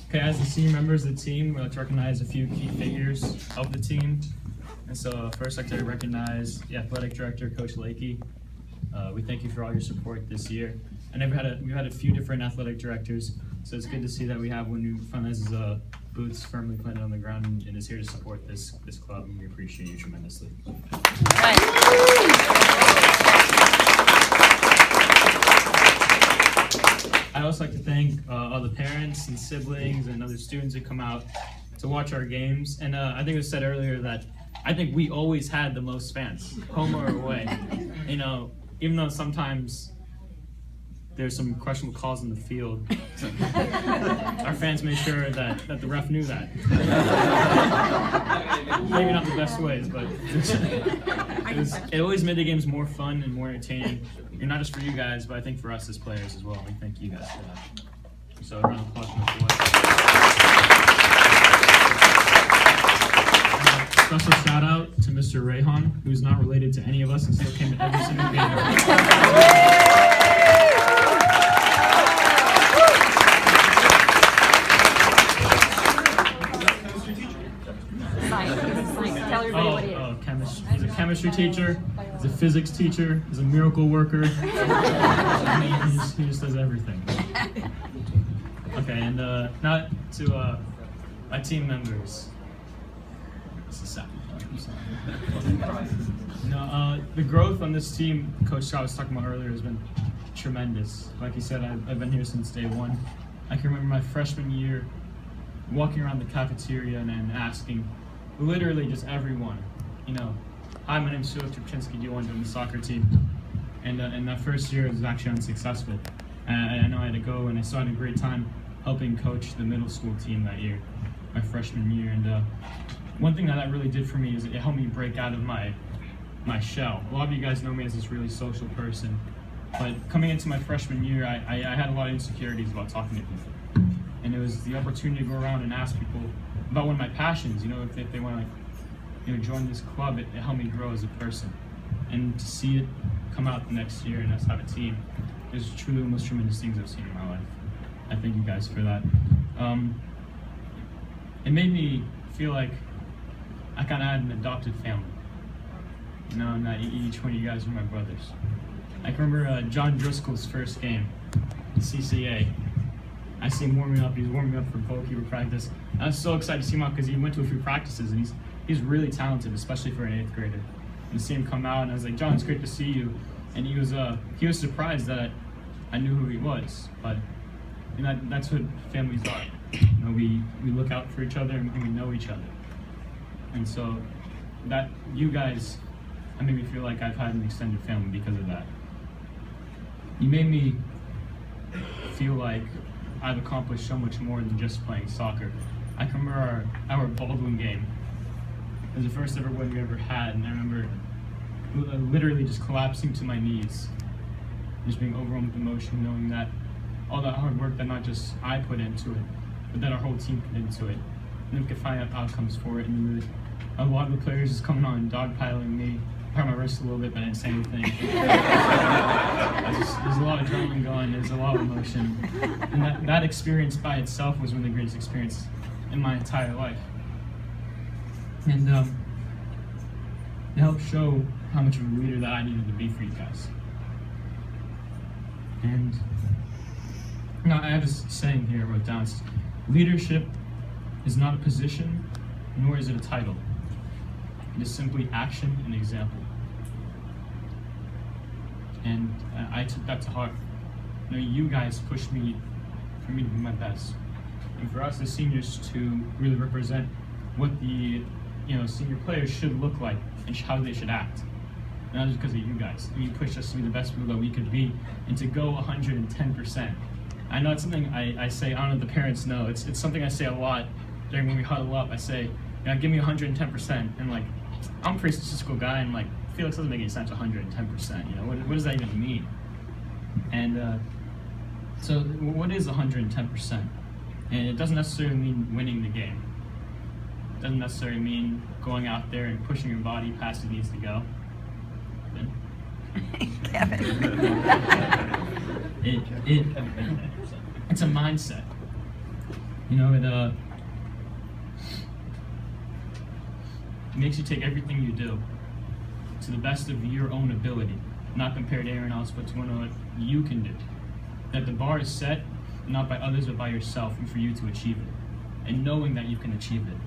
Okay, as the senior members of the team, we'd like to recognize a few key figures of the team. And so first I'd like to recognize the athletic director, Coach Lakey. We thank you for all your support this year. And we've had a few different athletic directors, so it's good to see that we have one who finally has his boots firmly planted on the ground and is here to support this club, and we appreciate you tremendously. I'd also like to thank all the parents and siblings and other students that come out to watch our games. And I think it was said earlier that I think we always had the most fans, home or away. You know, even though sometimes there's some questionable calls in the field, our fans made sure that the ref knew that. Maybe not the best ways, but it always made the games more fun and more entertaining. And not just for you guys, but I think for us as players as well. We thank you guys for that. So a round of applause for the boys. Special shout out to Mr. Rayhan, who's not related to any of us and still came to every single game. He's a chemistry teacher, he's a physics teacher, he's a miracle worker. He just does everything. Okay, and now to my team members. This is sad. The growth on this team, Coach Scott was talking about earlier, has been tremendous. Like he said, I've been here since day one. I can remember my freshman year walking around the cafeteria and asking literally just everyone, you know, hi, my name's Felix Trubczynski, do you want to join the soccer team? And that first year was actually unsuccessful. I know I had to go, and I still had a great time helping coach the middle school team that year, my freshman year. And one thing that really did for me is it helped me break out of my shell. A lot of you guys know me as this really social person, but coming into my freshman year, I had a lot of insecurities about talking to people. And it was the opportunity to go around and ask people about one of my passions, you know, if they want to join this club, it helped me grow as a person. And to see it come out the next year and us have a team is truly the most tremendous things I've seen in my life. I thank you guys for that. It made me feel like I kind of had an adopted family. You know, not each one of you guys are my brothers. I can remember John Driscoll's first game in CCA. I see him warming up. He's warming up for goalkeeper practice. I was so excited to see him out because he went to a few practices and he's really talented, especially for an 8th grader. And to see him come out, and I was like, John, it's great to see you. And he was surprised that I knew who he was. But that's what families are. You know, we look out for each other and we know each other. And so that you guys, made me feel like I've had an extended family because of that. You made me feel like I've accomplished so much more than just playing soccer. I can remember our Baldwin game. It was the first ever win we ever had, and I remember literally just collapsing to my knees, just being overwhelmed with emotion, knowing that all that hard work that not just I put into it, but that our whole team put into it, and then we could find out outcomes for it. And a lot of the players just coming on and dogpiling me. I hurt my wrist a little bit, but I didn't say anything. There's a lot of adrenaline going, there's a lot of emotion. And that experience by itself was one of the greatest experiences in my entire life. And it helped show how much of a leader that I needed to be for you guys. And I have this saying here I wrote down. It's, leadership is not a position, nor is it a title. It is simply action and example. And I took that to heart. You know, you guys pushed me for me to be my best. And for us as seniors to really represent what the senior players should look like and how they should act. And that was because of you guys. You pushed us to be the best people that we could be and to go 110%. I know it's something I say, I don't know if the parents know, it's something I say a lot during when we huddle up. I say, give me 110%, and like, I'm a pretty statistical guy, and like, Felix doesn't make any sense, 110%, what does that even mean? And so what is 110%? And it doesn't necessarily mean winning the game. It doesn't necessarily mean going out there and pushing your body past it needs to go. Kevin. It's a mindset. You know, it makes you take everything you do to the best of your own ability, not compared to anyone else, but to what you can do. That the bar is set not by others, but by yourself, and for you to achieve it, and knowing that you can achieve it.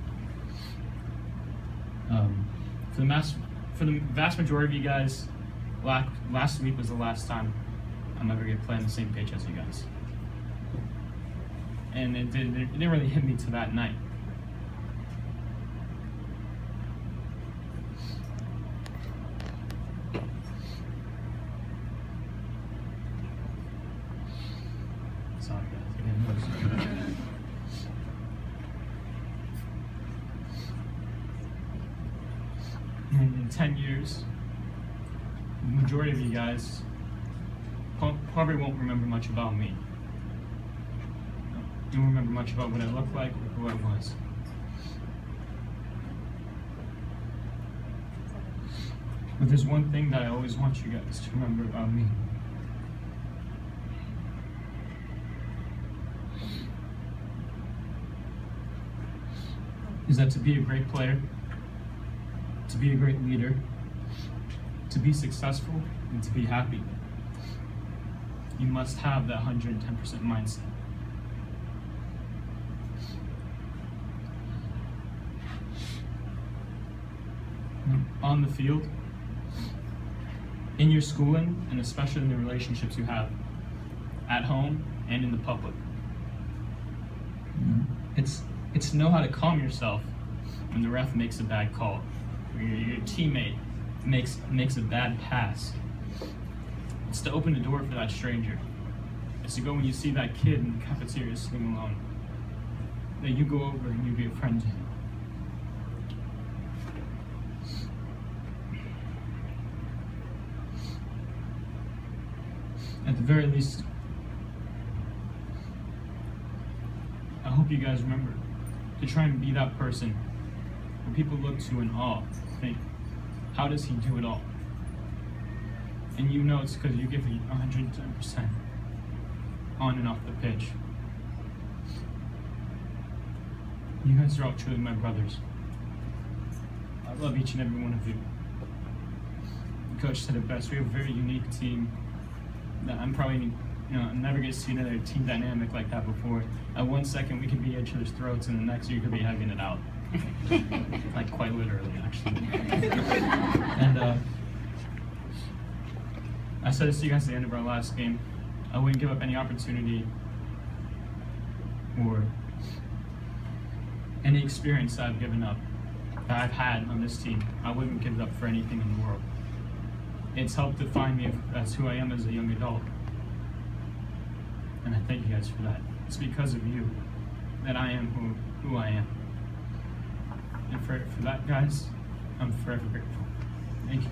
For the vast majority of you guys, last week was the last time I'm ever going to play on the same pitch as you guys. And it didn't really hit me to that night. Sorry guys, in 10 years, the majority of you guys probably won't remember much about me. You won't remember much about what I looked like or who I was. But there's one thing that I always want you guys to remember about me. Is that to be a great player, to be a great leader, to be successful, and to be happy, you must have that 110% mindset. On the field, in your schooling, and especially in the relationships you have at home and in the public. It's to know how to calm yourself when the ref makes a bad call, or your teammate makes a bad pass. It's to open the door for that stranger. It's to go when you see that kid in the cafeteria sitting alone, that you go over and you be a friend to him. At the very least, I hope you guys remember to try and be that person where people look to in awe, think, how does he do it all? And you know it's because you give it 110% on and off the pitch. You guys are all truly my brothers. I love each and every one of you. The coach said it best, we have a very unique team that I'm probably, never get to see another team dynamic like that before. At 1 second we could be at each other's throats, and the next you could be hugging it out. Like quite literally, actually. And I said this to you guys at the end of our last game. I wouldn't give up any opportunity or any experience that I've given up, that I've had on this team. I wouldn't give it up for anything in the world. It's helped define me as who I am as a young adult. And I thank you guys for that. It's because of you that I am who I am. And for that, guys, I'm forever grateful. Thank you.